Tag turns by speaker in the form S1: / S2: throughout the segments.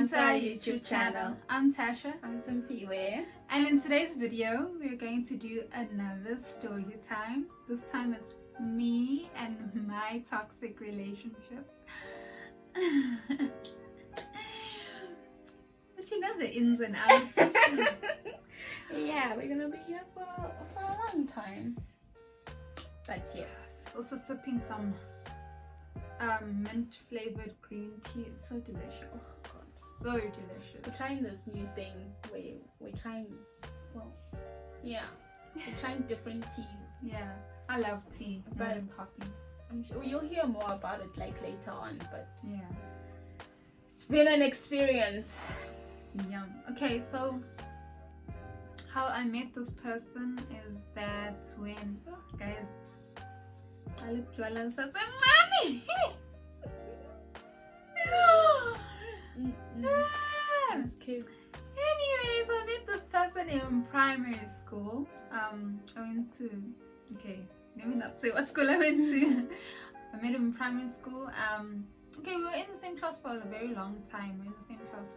S1: to our YouTube channel. I'm Tasha.
S2: I'm Simphiwe.
S1: And in today's video, we're going to do another story time. This time it's me and my toxic relationship. But you know the ins and outs.
S2: Yeah, we're gonna be here for a long time. But yes.
S1: Also sipping some mint flavored green tea. It's so delicious. Oh god, so delicious.
S2: We're trying this new thing where we're trying, we're trying different teas.
S1: Yeah, I love tea more than coffee.
S2: I'm sure you'll hear more about it like later on, but
S1: yeah,
S2: it's been an experience.
S1: Yum. Okay, so how I met this person is that when guys, I look jealous of money.
S2: As kids.
S1: Anyways, I met this person in primary school. I went to, let me not say what school I went to. I met him in primary school. We were in the same class for a very long time. We were in the same class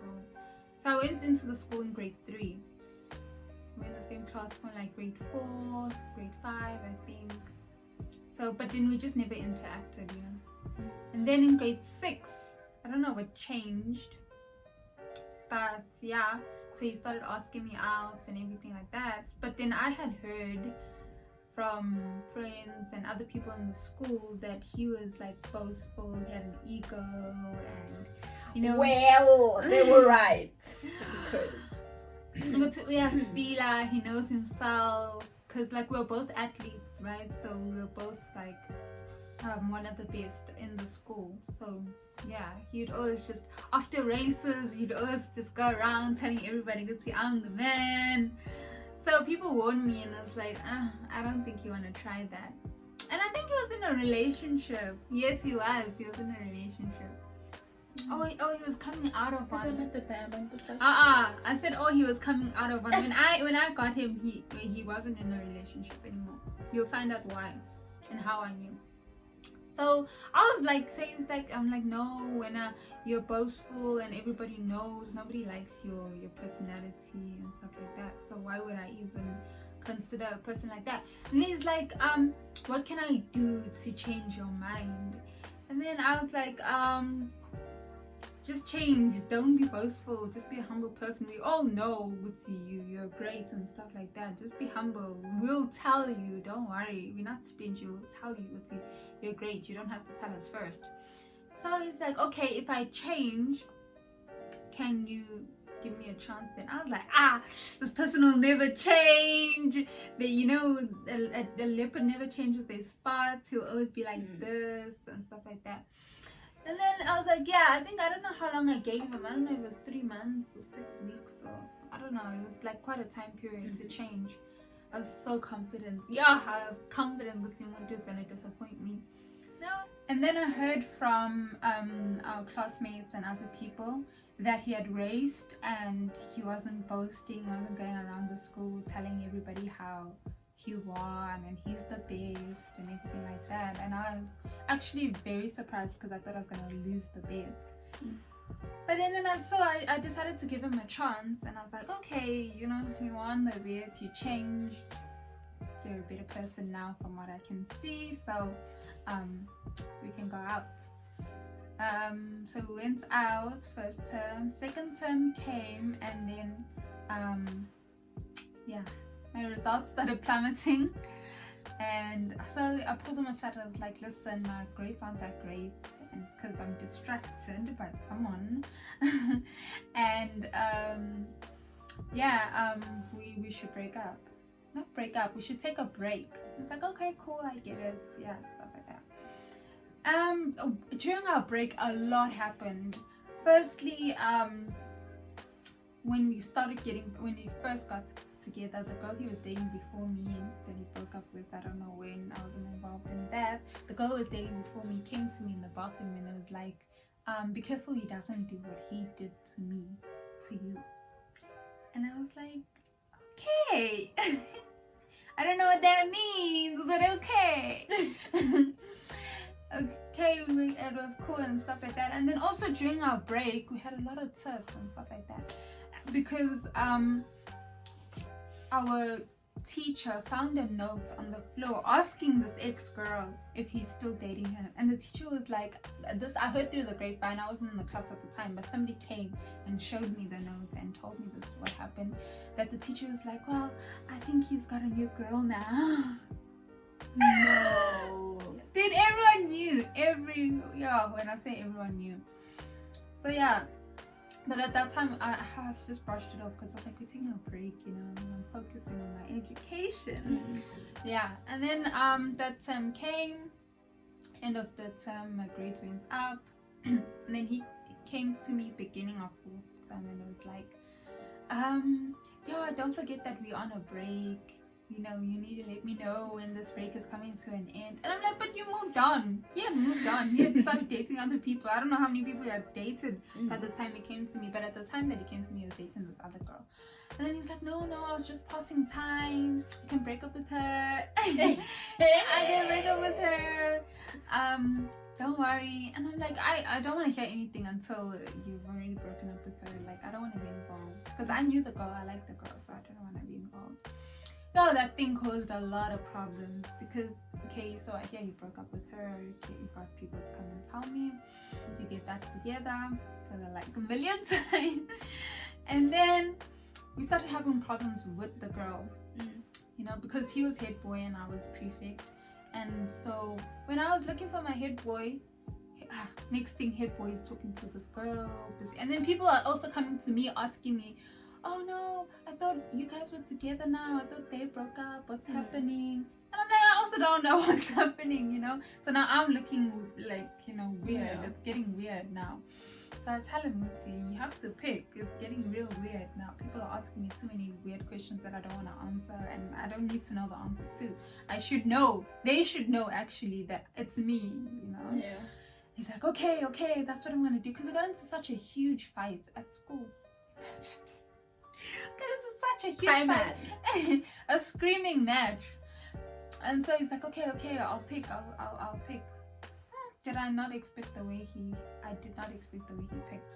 S1: so I went into the school in grade 3. We were in the same class from like grade 4, grade 5, I think. So, but then we just never interacted, you know. And then in grade 6, I don't know what changed, but yeah, so he started asking me out and everything like that. But then I had heard from friends and other people in the school that he was like boastful, he had an ego, and you know.
S2: Well, they were right because
S1: he has feeler, he knows himself. Because like we're both athletes, right? So we were both like one of the best in the school. So yeah, he'd always just, after races, he'd always just go around telling everybody that I'm the man. So people warned me and I was like, I don't think you want to try that. And I think he was in a relationship. Yes, he was in a relationship. Oh, he was coming out of one. I said, he was coming out of one. When I got him, he wasn't in a relationship anymore. You'll find out why and how I knew. So I was like saying I'm like, no, when you're boastful and everybody knows, nobody likes your personality and stuff like that. So why would I even consider a person like that? And he's like, what can I do to change your mind? And then I was like, just change, don't be boastful, just be a humble person. We all know, Gutsi, you're great and stuff like that. Just be humble. We'll tell you, don't worry. We're not stingy, we'll tell you, Gutsi, you're great. You don't have to tell us first. So he's like, okay, if I change, can you give me a chance? Then I was like, this person will never change. But you know, the leopard never changes their spots. He'll always be like this and stuff like that. And then I was like, I don't know how long I gave him. I don't know if it was 3 months or 6 weeks or I don't know. It was like quite a time period to change. I was so confident. I was confident that him was going to disappoint me. No. And then I heard from our classmates and other people that he had raced and he wasn't boasting, wasn't going around the school telling everybody how he won and he's the best and everything like that. And I was actually very surprised because I thought I was going to lose the bet. But then I decided to give him a chance and I was like, okay, you know, you won the bet, you changed, you're a better person now from what I can see, so we can go out. So we went out first term, second term came, and then my results started plummeting, and so I pulled him aside. I was like, listen, my grades aren't that great and it's because I'm distracted by someone. And we should break up. Not break up, we should take a break. It's like, okay, cool, I get it. Yeah, stuff like that. During our break, a lot happened. Firstly, when we first got together, the girl he was dating before me that he broke up with, I don't know when, I wasn't involved in that. The girl who was dating before me came to me in the bathroom and was like, be careful he doesn't do what he did to me, to you. And I was like, okay. I don't know what that means, but okay. Okay, it was cool and stuff like that. And then also during our break, we had a lot of tiffs and stuff like that because our teacher found a note on the floor asking this ex-girl if he's still dating her, and the teacher was like, this I heard through the grapevine, I wasn't in the class at the time, but somebody came and showed me the note and told me this is what happened, that the teacher was like, well, I think he's got a new girl now.
S2: No.
S1: Then everyone knew, when I say everyone knew. So yeah, but at that time I just brushed it off because I was like, we're taking a break, you know, I'm focusing on my education. Yeah, and then that term came, end of the term, my grades went up, and then he came to me beginning of 4th term and it was like, yeah, don't forget that we're on a break, you know, you need to let me know when this break is coming to an end. And I'm like, but you moved on. He had moved on. He had started dating other people. I don't know how many people he had dated by the time he came to me, but at the time that he came to me, he was dating this other girl. And then he's like, no, I was just passing time. I can break up with her. I can break up with her. Don't worry. And I'm like, I don't want to hear anything until you've already broken up with her. Like, I don't want to be involved. Because I knew the girl, I liked the girl, so I didn't want to be involved. So that thing caused a lot of problems because, okay, so I hear you broke up with her, okay, you got people to come and tell me, you get back together for like a million times. And then we started having problems with the girl, you know, because he was head boy and I was prefect. And so when I was looking for my head boy, next thing head boy is talking to this girl. And then people are also coming to me asking me, oh no, I thought you guys were together now. I thought they broke up. What's happening? And I'm like, I also don't know what's happening, you know? So now I'm looking like, you know, weird. Yeah. It's getting weird now. So I tell him, you have to pick. It's getting real weird now. People are asking me too many weird questions that I don't want to answer, and I don't need to know the answer too. I should know. They should know actually that it's me, you know?
S2: Yeah. He's
S1: like, okay, that's what I'm going to do. Because I got into such a huge fight at school. Because it's such a huge fight. A screaming match. And so he's like, okay, I'll pick. Did I not expect the way I did not expect the way he picked.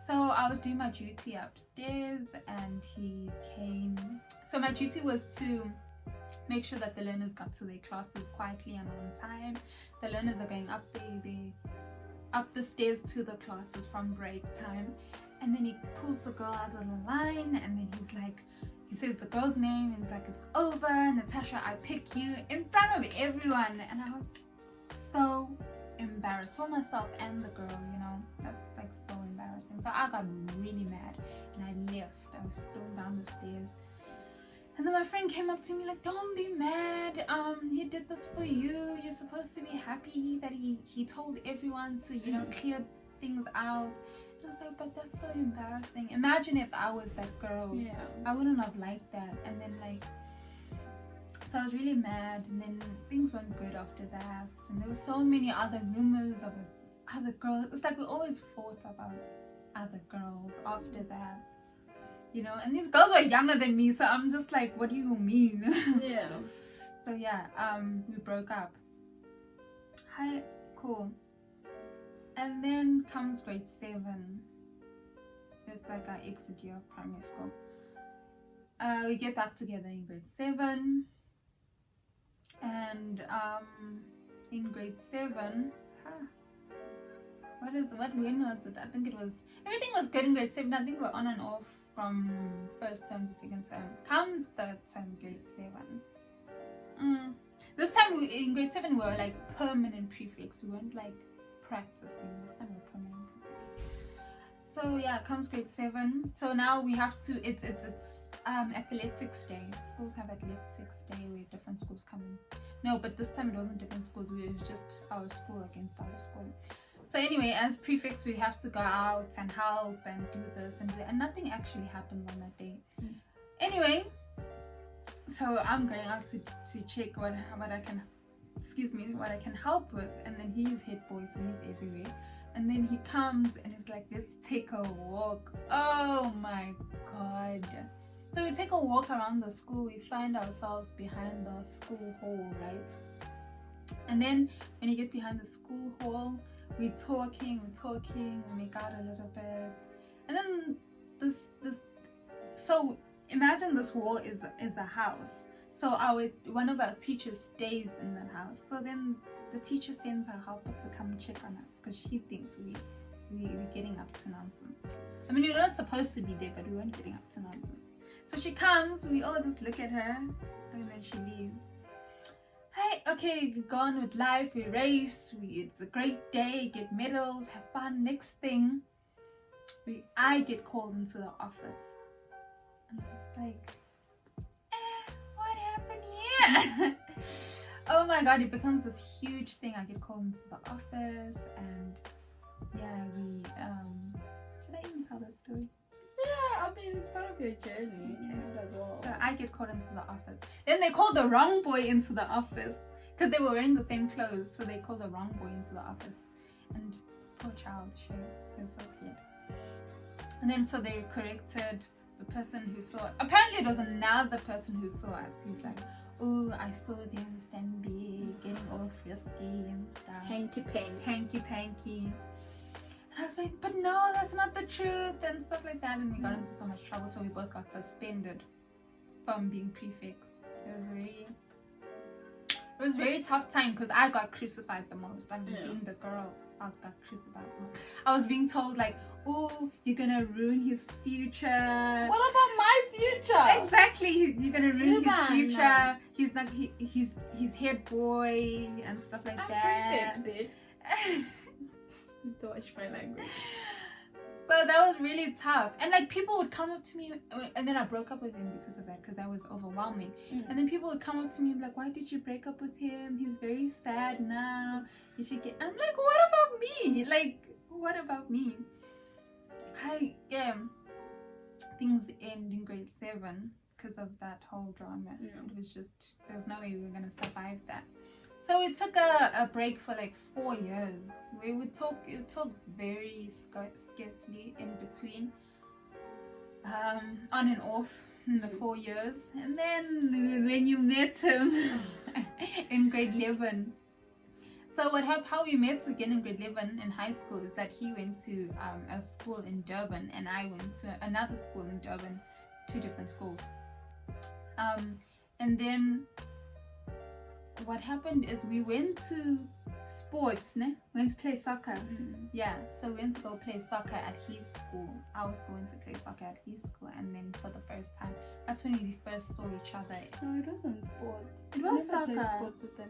S1: So I was doing my duty upstairs and he came. So my duty was to make sure that the learners got to their classes quietly and on time. The learners are going up up the stairs to the classes from break time. And then he pulls the girl out of the line and then he's like, he says the girl's name and he's like, it's over, Natasha, I pick you, in front of everyone. And I was so embarrassed for myself and the girl, you know. That's like so embarrassing. So I got really mad and I left. I was stormed down the stairs. And then my friend came up to me like, don't be mad, he did this for you. You're supposed to be happy that he told everyone to, you know, clear things out. I was like, but that's so embarrassing. Imagine if I was that girl.
S2: Yeah.
S1: I wouldn't have liked that. And then like, so I was really mad, and then things weren't good after that. And there were so many other rumors about other girls. It's like we always fought about other girls after that, you know. And these girls were younger than me, so I'm just like, what do you mean?
S2: Yeah.
S1: So yeah, we broke up. Hi, cool. And then comes grade 7. It's like our exit year of primary school. We get back together in grade 7. And in grade 7, when was it? I think it was, everything was good in grade 7. I think we're on and off from first term to second term. Comes third term, grade 7. This time in grade 7 we were like permanent prefects. We weren't like practicing. This time we're permanent prefects. So yeah, comes grade 7. So now we have to, it's athletics day. Schools have athletics day where different schools come in. No, but this time it wasn't different schools. It was just our school against our school. So anyway, as prefects we have to go out and help and do this and that, and nothing actually happened on that day. Anyway, so I'm going out to check what I can help with, and then he's head boy, so he's everywhere. And then he comes and he's like, let's take a walk. Oh my god. So we take a walk around the school. We find ourselves behind the school hall, right? And then when you get behind the school hall, we're talking, we make out a little bit. And then this so imagine this wall is a house. So one of our teachers stays in that house. So then the teacher sends her helper to come check on us because she thinks we're getting up to nonsense. I mean, we're not supposed to be there, but we weren't getting up to nonsense. So she comes, we all just look at her, and then she leaves. Hey, okay, we go on with life, we race, it's a great day, get medals, have fun. Next thing, I get called into the office. And I'm just like, what happened here? Oh my god, it becomes this huge thing. I get called into the office, and yeah, should I even tell that story?
S2: Yeah, I mean, it's part of your journey as well.
S1: So I get called into the office. Then they called the wrong boy into the office because they were wearing the same clothes. So they called the wrong boy into the office. And poor child, she was so scared. And then so they corrected the person who saw us. Apparently it was another person who saw us. He's like, oh, I saw them standing there, getting all frisky and stuff. Hanky panky. I was like, but no, that's not the truth and stuff like that, and we got into so much trouble, so we both got suspended from being prefects. It was very tough time because I got crucified the most. I mean, being the girl, I got crucified the most. I was being told like, oh, you're gonna ruin his future.
S2: What about my future?
S1: Exactly, you're gonna ruin his future. He's not he's head boy and stuff like that.
S2: Perfect, bitch. To watch my language.
S1: So that was really tough, and like people would come up to me, and then I broke up with him because of that, because that was overwhelming. And then people would come up to me and be like, why did you break up with him? He's very sad now, you should get. I'm like, what about me? Like, what about me? Things end in grade 7 because of that whole drama. It was just, there's no way we were gonna survive that. So we took a break for like 4 years. We would talk very scarcely in between, on and off in the 4 years. And then when you met him in grade 11. So how we met again in grade 11 in high school is that he went to a school in Durban and I went to another school in Durban, 2 different schools. And then what happened is we went to sports, ne? We went to play soccer. Yeah, so we went to go play soccer at his school. I was going to play soccer at his school, and then for the first time, that's when we first saw each other.
S2: No, it wasn't sports.
S1: It was soccer.
S2: Played sports with them.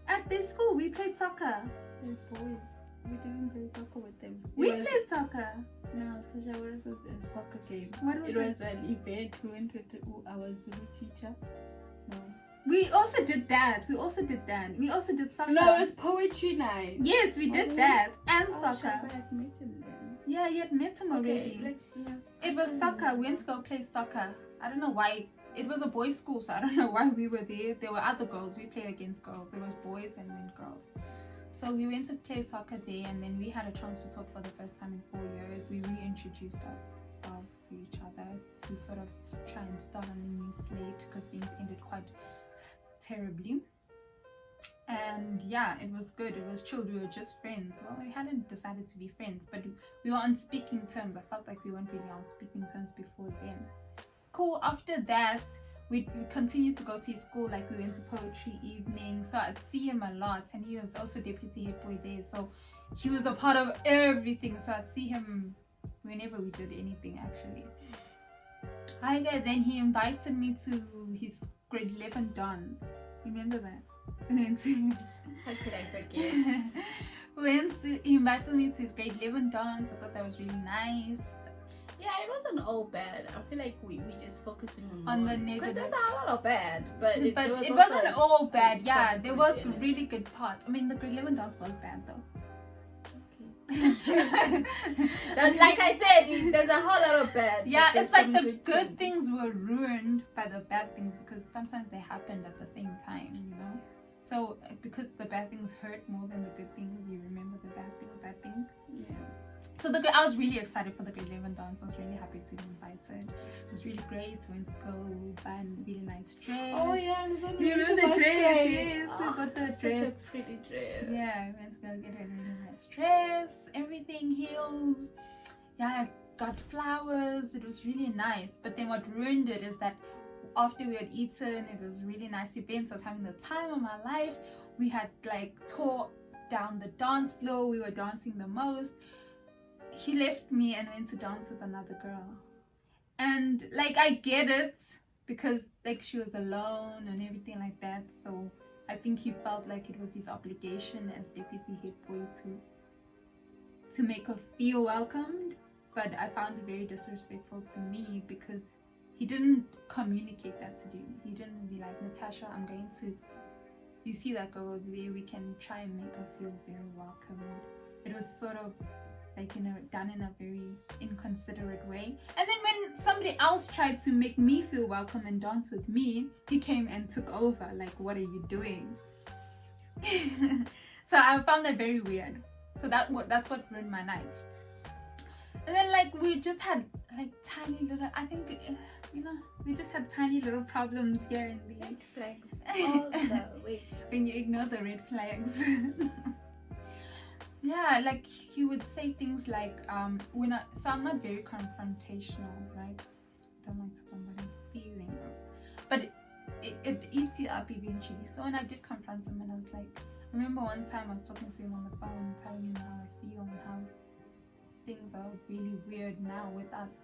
S1: At their school, we played soccer.
S2: They're boys. We didn't play soccer with them.
S1: We played soccer.
S2: No, Tasha, what was a soccer game?
S1: What was
S2: it? Was an event. We went with our Zulu teacher. No.
S1: We also did that. We also did soccer.
S2: No, it was poetry night.
S1: Yes, we did that. And soccer.
S2: Shucks, I had met him then.
S1: Yeah, you had met him already.
S2: Okay, yes.
S1: It was soccer. We went to go play soccer. I don't know why. It was a boys' school, so I don't know why we were there. There were other girls. We played against girls. It was boys and then girls. So we went to play soccer there, and then we had a chance to talk for the first time in 4 years. We reintroduced ourselves to each other to sort of try and start on a new slate because things ended quite terribly. And yeah, it was good. It was chill. We were just friends. Well, we hadn't decided to be friends, but we were on speaking terms. I felt like we weren't really on speaking terms before then. Cool. After that, we continued to go to his school. Like, we went to poetry evening, so I'd see him a lot, and he was also deputy head boy there, so he was a part of everything. So I'd see him whenever we did anything, actually. Then he invited me to his grade 11 dance. Remember that?
S2: How could I forget?
S1: He invited me to his grade 11 dance. I thought that was really nice.
S2: Yeah, it wasn't all bad. I feel like we just focusing
S1: on the negative.
S2: Because there's a lot of bad, but it
S1: wasn't all bad. Yeah, there were really good parts. I mean, the grade 11 dance was bad though.
S2: Like I said, there's a whole lot of bad.
S1: Yeah, it's like the good things were ruined by the bad things because sometimes they happened at the same time, you know. So because the bad things hurt more than the good things, you remember the bad things, I think.
S2: Yeah.
S1: So I was really excited for the grade 11 dance. I was really happy to be invited. It was really great. We went to go buy a really nice dress.
S2: Oh yeah, and
S1: Do you remember the dress? Yes, we got the
S2: such
S1: dress.
S2: a pretty dress.
S1: Yeah, we went to go get a really nice dress. Everything, heels. Yeah, I got flowers. It was really nice. But then what ruined it is that after we had eaten, it was a really nice event. I was having the time of my life. We had like tore down the dance floor. We were dancing the most. He left me and went to dance with another girl. And like, I get it because like she was alone and everything like that. So I think he felt like it was his obligation as deputy head boy to make her feel welcomed. But I found it very disrespectful to me because he didn't communicate that to me. He didn't be like, Natasha, I'm going to, you see that girl over there, we can try and make her feel very welcomed. It was sort of like, you know, done in a very inconsiderate way. And then when somebody else tried to make me feel welcome and dance with me, he came and took over. Like, what are you doing? So I found that very weird. So that's what ruined my night. And then like we just had like tiny little, I think, you know, we just had tiny little problems here and there.
S2: Red flags all the way.
S1: When you ignore the red flags. Yeah, like he would say things like, so I'm not very confrontational, right? I don't like to combat feelings, but it eats you up eventually. So when I did confront him, and I was like, I remember one time I was talking to him on the phone, telling him how I feel and how things are really weird now with us.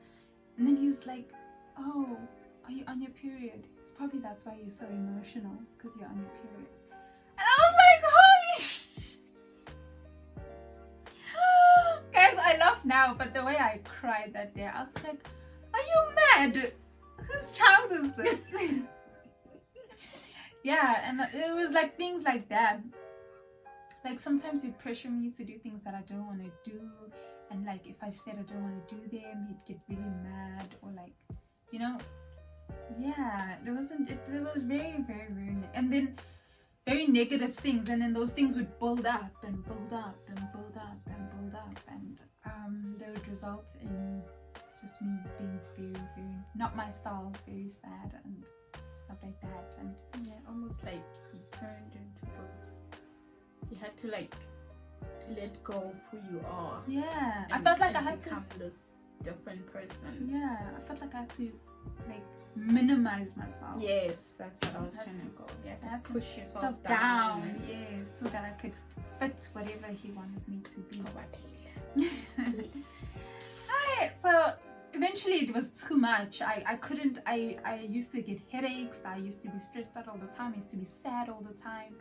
S1: And then he was like, oh, are you on your period? It's probably that's why you're so emotional. It's because you're on your period. And I was like, holy guys, I laugh now, but the way I cried that day, I was like, are you mad? Whose child is this? Yeah, and it was like things like that. Like sometimes he'd pressure me to do things that I don't want to do, and like if I said I don't want to do them, he'd get really mad, or like, you know, yeah, it was very, very, very, and then very negative things, and then those things would build up and build up and build up and build up, and they would result in just me being very, very not myself, very sad and stuff like that. And
S2: yeah, almost like he turned into this, you had to like let go of who you are.
S1: Yeah, I felt like I had to
S2: become this different person.
S1: Yeah, I felt like I had to like minimize myself.
S2: Yes, that's what I was trying to go. You had to push yourself
S1: down. Yes, so that I could fit whatever he wanted me to be. Alright, so eventually it was too much. I used to get headaches. I used to be stressed out all the time. I used to be sad all the time.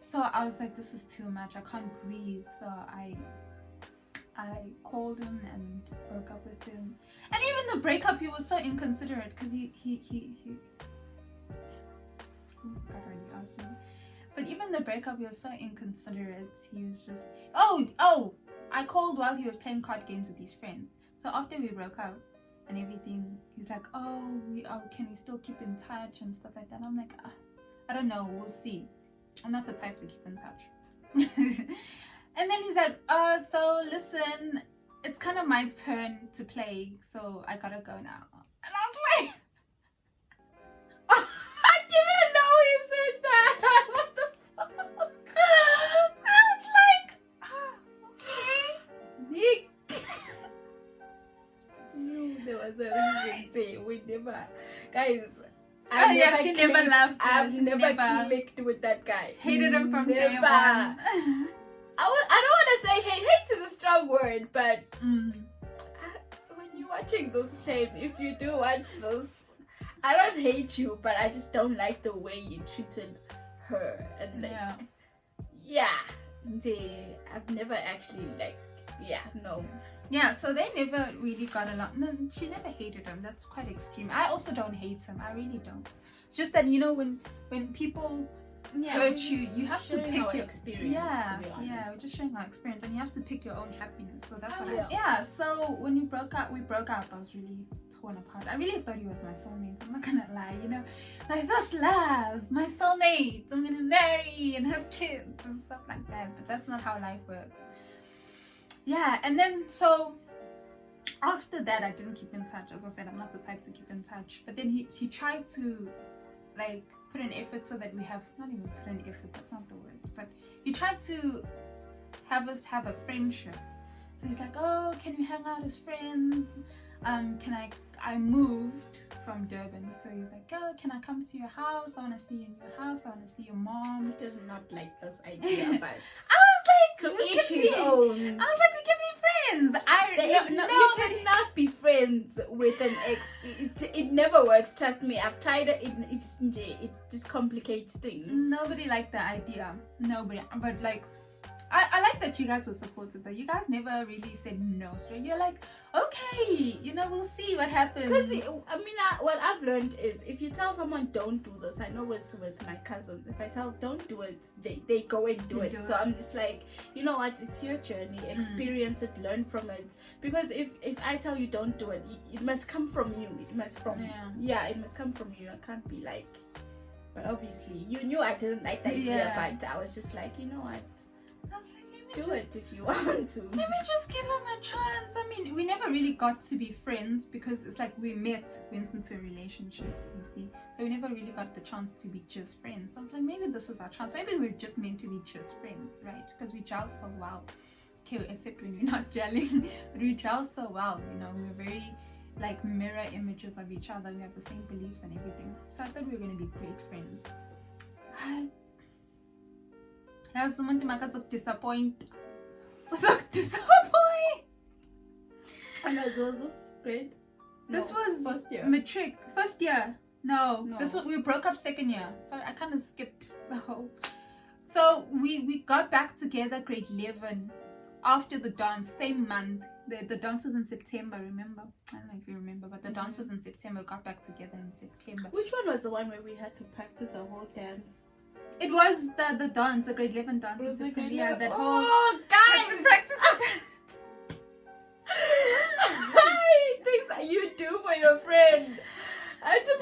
S1: So I was like, this is too much. I can't breathe. So I called him and broke up with him. And even the breakup, he was so inconsiderate because he God already asked me. But even the breakup, he was so inconsiderate. He was just, oh, I called while he was playing card games with his friends. So after we broke up and everything, he's like, can we still keep in touch and stuff like that? I'm like, I don't know, we'll see. I'm not the type to keep in touch. And then he's like, so listen, it's kind of my turn to play, so I gotta go now. And I was like, I didn't know he said that. What the fuck? I was like, okay. Nick.
S2: No, there was a reason day we never, guys.
S1: I've never loved him.
S2: I've never clicked with that guy.
S1: Hated him from day one.
S2: I don't want to say hate is a strong word, but when you're watching this, shame, if you do watch this, I don't hate you, but I just don't like the way you treated her. And like, I've never actually no.
S1: Yeah, so they never really got along. No, she never hated him. That's quite extreme. I also don't hate him. I really don't. It's just that, you know, when people hurt you, you have to pick your
S2: experience.
S1: Yeah,
S2: to be honest.
S1: yeah, we're just showing our experience, and you have to pick your own happiness. So that's what so when we broke up. I was really torn apart. I really thought he was my soulmate. I'm not gonna lie, you know, my first love, my soulmate. I'm gonna marry and have kids and stuff like that. But that's not how life works. yeah, and then so after that I didn't keep in touch. As I said, I'm not the type to keep in touch, but then he tried to like put an effort so that we have, not even put an effort, that's not the words, but he tried to have us have a friendship. So he's like, oh, can we hang out as friends? I moved from Durban, so he's like, oh, can I come to your house? I want to see you in your house. I want to see your mom.
S2: I did not like this idea, but
S1: I was like,
S2: to each his own.
S1: I was like, we can be friends.
S2: You cannot be friends with an ex. It never works. Trust me. I've tried it. It just complicates things.
S1: Nobody liked the idea. Nobody. But like, I like that you guys were supportive. Though you guys never really said no. So you're like, okay, we'll see what happens.
S2: Because what I've learned is if you tell someone don't do this, I know with my cousins, if I tell don't do it, they go and do it. So I'm just like, you know what? It's your journey. Experience it. Learn from it. Because if I tell you don't do it, it must come from you. It must it must come from you. I can't be like. But obviously, you knew I didn't like the idea, but I was just like, you know what?
S1: I was like,
S2: do it if you want to.
S1: Let me just give him a chance. I mean, we never really got to be friends because it's like we went into a relationship, you see. So we never really got the chance to be just friends. So I was like, maybe this is our chance. Maybe we're just meant to be just friends, right? Because we gel so well. Okay, except when we're not gelling. But we gel so well, We're very like mirror images of each other. We have the same beliefs and everything. So I thought we were going to be great friends. As someone to make us disappoint.
S2: And was this grade?
S1: This was
S2: first year.
S1: Matric. First year. No. This was, we broke up second year. Sorry, I kind of skipped the whole. So we got back together grade 11 after the dance, same month. The dance was in September, remember? I don't know if you remember, but the dance was in September. We got back together in September.
S2: Which one was the one where we had to practice a whole dance?
S1: It was the dance, the grade 11 dance.
S2: Was
S1: in
S2: the grade
S1: September.
S2: 11?
S1: That
S2: oh, guys!
S1: Practice
S2: things that you do for your friend. I had to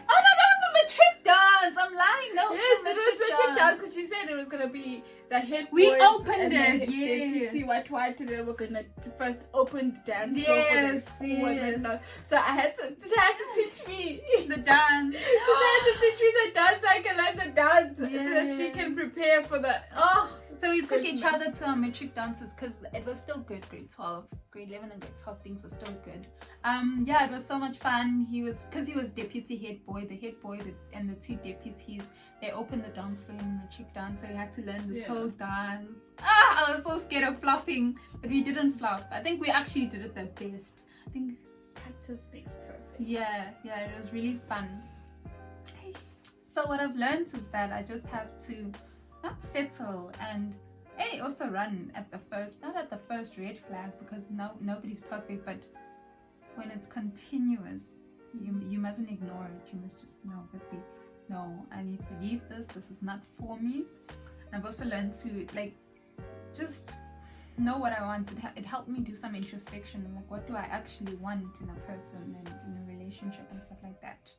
S1: oh no, that was a matric dance. I'm lying. No,
S2: yes, it was matric dance because she said it was gonna be the head.
S1: We opened it.
S2: Yes. See what and then we're gonna first open the dance floor for the school and then so she had to teach me
S1: the dance.
S2: She had to teach me the dance so I can learn the dance so that she can prepare for the
S1: So we took each other to our matric dances because it was still good. Grade 12, grade 11 and grade 12 things were still good. It was so much fun. He was deputy head boy, and the two deputies, they opened the dance floor in matric dance, so we had to learn this whole dance. I was so scared of flopping, but we didn't flop. I think we actually did it the best. I think
S2: practice makes perfect.
S1: Yeah, it was really fun. So what I've learned is that I just have to not settle and also run at the first, not at the first red flag, because nobody's perfect, but when it's continuous, you mustn't ignore it. You must just know, Betsy, no, I need to leave this. This is not for me. And I've also learned to just know what I want. It helped me do some introspection, like what do I actually want in a person and in a relationship and stuff like that.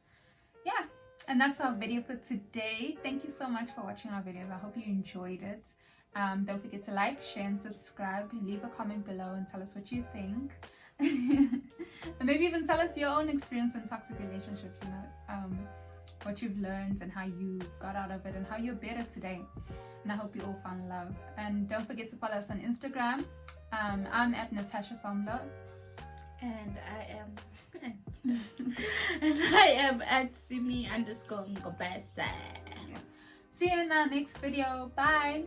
S1: Yeah, and that's our video for today. Thank you so much for watching our videos. I hope you enjoyed it. Don't forget to like, share and subscribe. Leave a comment below and tell us what you think. And maybe even tell us your own experience in toxic relationships, what you've learned and how you got out of it and how you're better today. And I hope you all found love. And don't forget to follow us on Instagram. I'm at Natasha Sonblo.
S2: And I am at Simphiwe_Ngobese.
S1: See you in our next video. Bye.